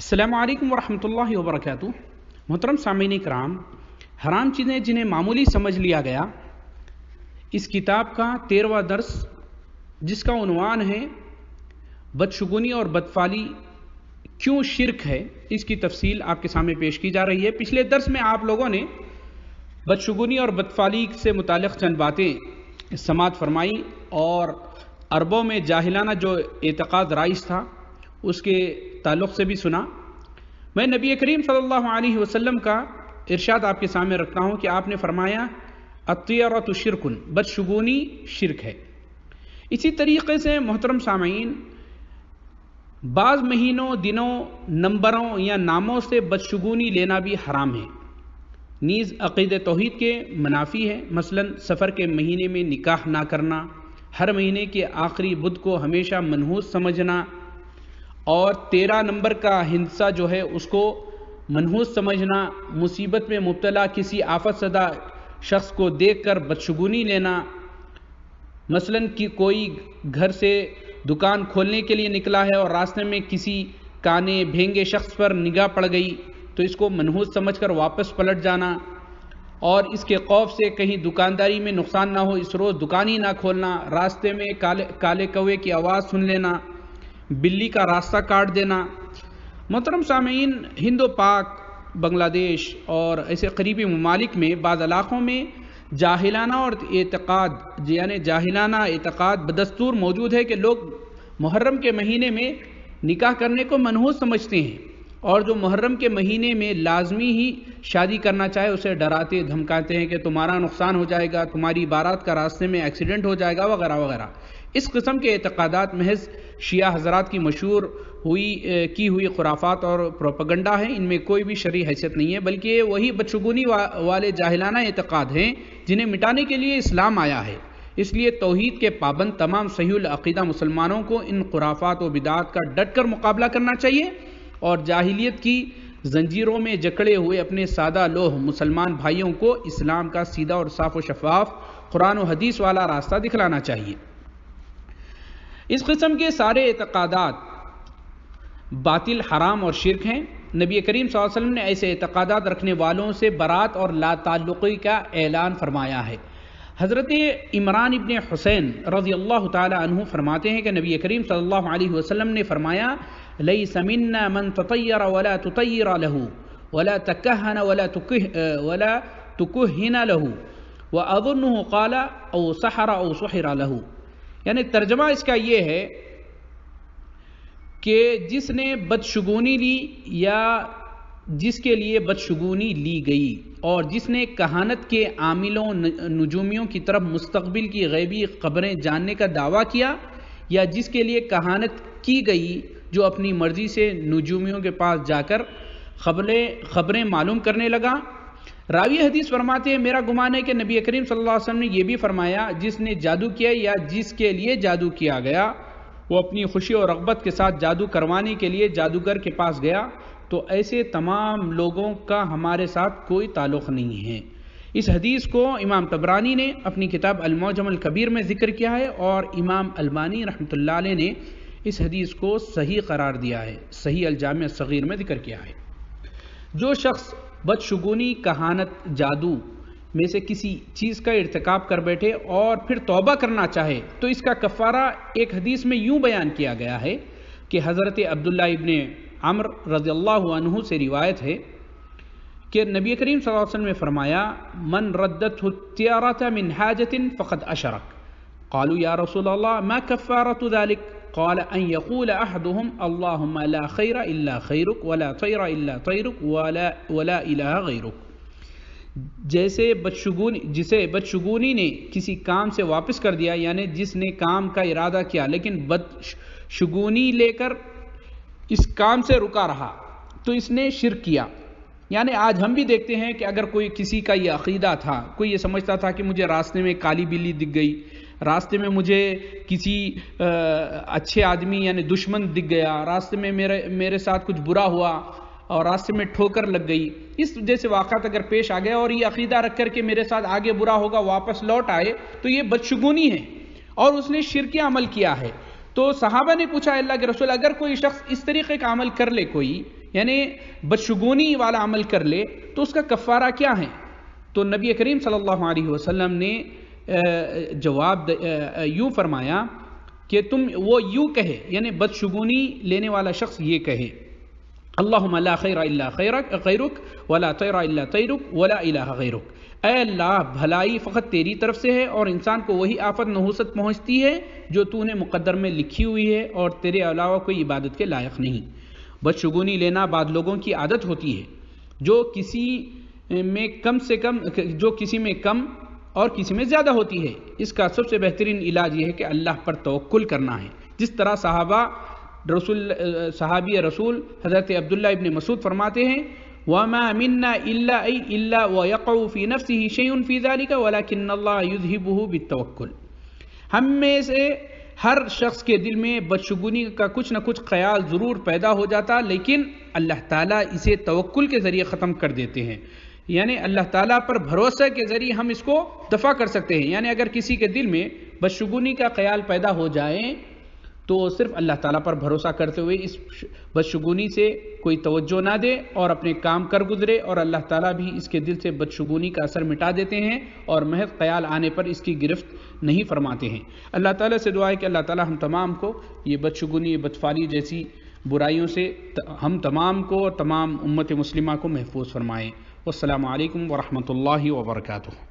السلام علیکم ورحمۃ اللہ وبرکاتہ۔ محترم سامعین کرام، حرام چیزیں جنہیں معمولی سمجھ لیا گیا، اس کتاب کا 13واں درس جس کا عنوان ہے بدشگونی اور بدفعلی کیوں شرک ہے، اس کی تفصیل آپ کے سامنے پیش کی جا رہی ہے۔ پچھلے درس میں آپ لوگوں نے بدشگونی اور بدفعلی سے متعلق چند باتیں سماعت فرمائی اور عربوں میں جاہلانہ جو اعتقاد رائج تھا اس کے تعلق سے بھی سنا۔ میں نبی کریم صلی اللہ علیہ وسلم کا ارشاد آپ کے سامنے رکھتا ہوں کہ آپ نے فرمایا الطیرۃ شرک، بدشگونی شرک ہے۔ اسی طریقے سے محترم سامعین، بعض مہینوں، دنوں، نمبروں یا ناموں سے بدشگونی لینا بھی حرام ہے، نیز عقید توحید کے منافی ہے۔ مثلا سفر کے مہینے میں نکاح نہ کرنا، ہر مہینے کے آخری بدھ کو ہمیشہ منحوس سمجھنا، اور 13 نمبر کا ہندسہ جو ہے اس کو منحوس سمجھنا، مصیبت میں مبتلا کسی آفت زدہ شخص کو دیکھ کر بدشگونی لینا۔ مثلا کہ کوئی گھر سے دکان کھولنے کے لیے نکلا ہے اور راستے میں کسی کانے بھینگے شخص پر نگاہ پڑ گئی تو اس کو منحوس سمجھ کر واپس پلٹ جانا، اور اس کے خوف سے کہیں دکانداری میں نقصان نہ ہو اس روز دکان ہی نہ کھولنا، راستے میں کالے کوے کی آواز سن لینا، بلی کا راستہ کاٹ دینا۔ محترم سامعین، ہند و پاک، بنگلہ دیش اور ایسے قریبی ممالک میں بعض علاقوں میں جاہلانہ اعتقاد بدستور موجود ہے کہ لوگ محرم کے مہینے میں نکاح کرنے کو منحوس سمجھتے ہیں، اور جو محرم کے مہینے میں لازمی ہی شادی کرنا چاہے اسے ڈراتے دھمکاتے ہیں کہ تمہارا نقصان ہو جائے گا، تمہاری بارات کا راستے میں ایکسیڈنٹ ہو جائے گا وغیرہ وغیرہ۔ اس قسم کے اعتقادات محض شیعہ حضرات کی مشہور کی ہوئی خرافات اور پروپیگنڈا ہیں، ان میں کوئی بھی شرعی حیثیت نہیں ہے، بلکہ یہ وہی بدشگونی والے جاہلانہ اعتقاد ہیں جنہیں مٹانے کے لیے اسلام آیا ہے۔ اس لیے توحید کے پابند تمام صحیح العقیدہ مسلمانوں کو ان خرافات و بدعات کا ڈٹ کر مقابلہ کرنا چاہیے، اور جاہلیت کی زنجیروں میں جکڑے ہوئے اپنے سادہ لوح مسلمان بھائیوں کو اسلام کا سیدھا اور صاف و شفاف قرآن و حدیث والا راستہ دکھلانا چاہیے۔ اس قسم کے سارے اعتقادات باطل، حرام اور شرک ہیں۔ نبی کریم صلی اللہ علیہ وسلم نے ایسے اعتقادات رکھنے والوں سے برات اور لا تعلقی کا اعلان فرمایا ہے۔ حضرت عمران ابن حسین رضی اللہ تعالی عنہ فرماتے ہیں کہ نبی کریم صلی اللہ علیہ وسلم نے فرمایا لیس منا من تطیر ولا تطیر له ولا تکہن ولا تکہن له واظنه قال او سحر او سحر له، یعنی ترجمہ اس کا یہ ہے کہ جس نے بدشگونی لی یا جس کے لیے بدشگونی لی گئی، اور جس نے کہانت کے عاملوں نجومیوں کی طرف مستقبل کی غیبی خبریں جاننے کا دعویٰ کیا، یا جس کے لیے کہانت کی گئی جو اپنی مرضی سے نجومیوں کے پاس جا کر خبریں معلوم کرنے لگا۔ راوی حدیث فرماتے ہیں میرا گمان ہے کہ نبی کریم صلی اللہ علیہ وسلم نے یہ بھی فرمایا جس نے جادو کیا یا جس کے لیے جادو کیا گیا وہ اپنی خوشی اور رغبت کے ساتھ جادو کروانے کے لیے جادوگر کے پاس گیا، تو ایسے تمام لوگوں کا ہمارے ساتھ کوئی تعلق نہیں ہے۔ اس حدیث کو امام طبرانی نے اپنی کتاب المعجم الکبیر میں ذکر کیا ہے، اور امام البانی رحمۃ اللہ علیہ نے اس حدیث کو صحیح قرار دیا ہے، صحیح الجامع الصغیر میں ذکر کیا ہے۔ جو شخص بدشگونی، کہانت، جادو میں سے کسی چیز کا ارتکاب کر بیٹھے اور پھر توبہ کرنا چاہے تو اس کا کفارہ ایک حدیث میں یوں بیان کیا گیا ہے کہ حضرت عبداللہ ابن عمر رضی اللہ عنہ سے روایت ہے کہ نبی کریم صلی اللہ علیہ وسلم نے فرمایا من ردته الطیارة من حاجة فقد اشرک، قالوا یا رسول اللہ ما کفارۃ ذلک، قال ان یقول احدهم اللهم لا خیر الا خیرک ولا طیر الا طیرک ولا الہ غیرک۔ جسے بدشگونی نے کسی کام سے واپس کر دیا، یعنی جس نے کام کا ارادہ کیا لیکن بدشگونی لے کر اس کام سے رکا رہا تو اس نے شرک کیا۔ یعنی آج ہم بھی دیکھتے ہیں کہ اگر کوئی کسی کا یہ عقیدہ تھا، کوئی یہ سمجھتا تھا کہ مجھے راستے میں کالی بلی دکھ گئی، راستے میں مجھے کسی اچھے آدمی یعنی دشمن دکھ گیا، راستے میں میرے ساتھ کچھ برا ہوا اور راستے میں ٹھوکر لگ گئی، اس جیسے واقعات اگر پیش آ گیا اور یہ عقیدہ رکھ کر کے میرے ساتھ آگے برا ہوگا واپس لوٹ آئے تو یہ بدشگونی ہے اور اس نے شرکی عمل کیا ہے۔ تو صحابہ نے پوچھا اللہ کے رسول اگر کوئی شخص اس طریقے کا عمل کر لے کوئی یعنی بدشگونی والا عمل کر لے تو اس کا کفارہ کیا ہے؟ تو نبی کریم صلی اللہ علیہ وسلم نے جواب یوں فرمایا کہ وہ یوں کہے، یعنی بدشگونی لینے والا شخص یہ کہے اللہم لا خیر الا خیرک ولا طیر الا طیرک ولا الہ غیرک، اے اللہ بھلائی فقط تیری طرف سے ہے اور انسان کو وہی آفت نحوست پہنچتی ہے جو تو نے مقدر میں لکھی ہوئی ہے اور تیرے علاوہ کوئی عبادت کے لائق نہیں۔ بدشگونی لینا بعض لوگوں کی عادت ہوتی ہے، جو کسی میں کم اور کسی میں زیادہ ہوتی ہے۔ اس کا سب سے بہترین علاج یہ ہے کہ اللہ پر توکل کرنا ہے، جس طرح صحابی رسول حضرت عبداللہ ابن مسعود فرماتے ہیں وَمَا مِنَّا إِلَّا وَيَقَعُ فِي نَفْسِهِ شَيْءٌ فِي ذَلِكَ وَلَكِنَّ اللَّهَ يُذْهِبُهُ بِالتَّوَكُّلِ۔ ہم میں سے ہر شخص کے دل میں بدشگونی کا کچھ نہ کچھ خیال ضرور پیدا ہو جاتا، لیکن اللہ تعالیٰ اسے توکل کے ذریعے ختم کر دیتے ہیں، یعنی اللہ تعالیٰ پر بھروسے کے ذریعے ہم اس کو دفع کر سکتے ہیں۔ یعنی اگر کسی کے دل میں بدشگونی کا خیال پیدا ہو جائے تو صرف اللہ تعالیٰ پر بھروسہ کرتے ہوئے اس بدشگونی سے کوئی توجہ نہ دے اور اپنے کام کر گزرے، اور اللہ تعالیٰ بھی اس کے دل سے بدشگونی کا اثر مٹا دیتے ہیں اور محض خیال آنے پر اس کی گرفت نہیں فرماتے ہیں۔ اللہ تعالیٰ سے دعا ہے کہ اللہ تعالیٰ ہم تمام کو یہ بدشگونی، بدفعلی جیسی برائیوں سے ہم تمام کو اور تمام امت مسلمہ کو محفوظ فرمائے۔ والسلام علیکم ورحمۃ اللہ وبرکاتہ۔